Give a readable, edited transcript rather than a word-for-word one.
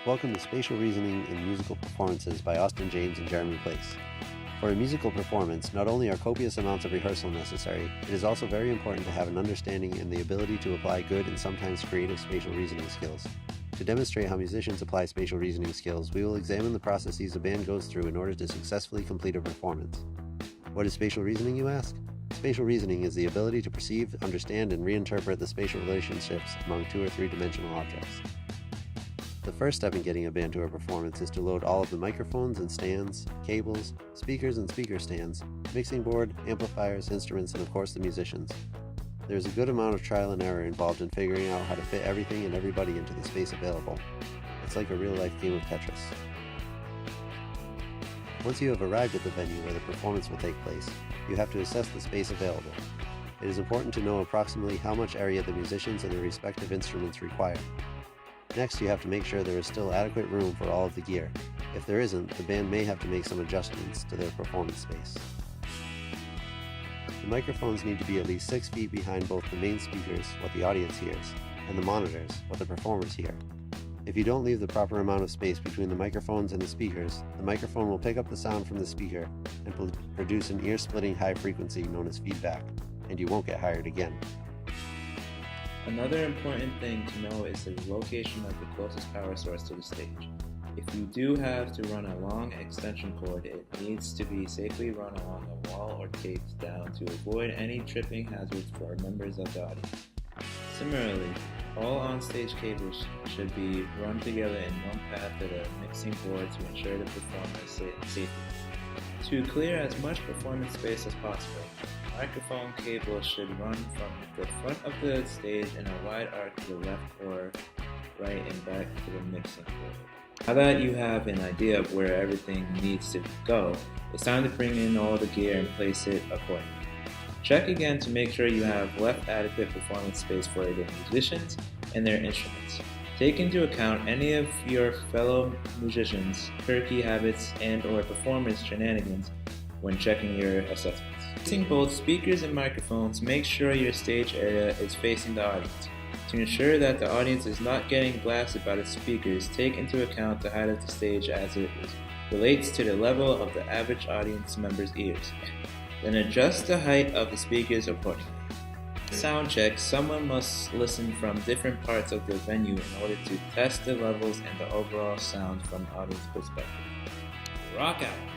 Welcome to Spatial Reasoning in Musical Performances by Austin James and Jeremy Place. For a musical performance, not only are copious amounts of rehearsal necessary, it is also very important to have an understanding and the ability to apply good and sometimes creative spatial reasoning skills. To demonstrate how musicians apply spatial reasoning skills, we will examine the processes a band goes through in order to successfully complete a performance. What is spatial reasoning, you ask? Spatial reasoning is the ability to perceive, understand, and reinterpret the spatial relationships among two or three-dimensional objects. The first step in getting a band to a performance is to load all of the microphones and stands, cables, speakers and speaker stands, mixing board, amplifiers, instruments, and of course the musicians. There is a good amount of trial and error involved in figuring out how to fit everything and everybody into the space available. It's like a real-life game of Tetris. Once you have arrived at the venue where the performance will take place, you have to assess the space available. It is important to know approximately how much area the musicians and their respective instruments require. Next, you have to make sure there is still adequate room for all of the gear. If there isn't, the band may have to make some adjustments to their performance space. The microphones need to be at least 6 feet behind both the main speakers, what the audience hears, and the monitors, what the performers hear. If you don't leave the proper amount of space between the microphones and the speakers, the microphone will pick up the sound from the speaker and produce an ear-splitting high frequency known as feedback, and you won't get hired again. Another important thing to know is the location of the closest power source to the stage. If you do have to run a long extension cord, it needs to be safely run along a wall or taped down to avoid any tripping hazards for members of the audience. Similarly, all on-stage cables should be run together in one path to the mixing board to ensure the performance safety. To clear as much performance space as possible, microphone cables should run from the front of the stage in a wide arc to the left or right and back to the mixing board. Now that you have an idea of where everything needs to go, it's time to bring in all the gear and place it accordingly. Check again to make sure you have left adequate performance space for the musicians and their instruments. Take into account any of your fellow musicians' quirky habits and or performance shenanigans when checking your assessments. Using both speakers and microphones, make sure your stage area is facing the audience. To ensure that the audience is not getting blasted by the speakers, take into account the height of the stage as it relates to the level of the average audience member's ears. Then adjust the height of the speakers accordingly. Sound check, someone must listen from different parts of the venue in order to test the levels and the overall sound from the audience perspective. Rock out!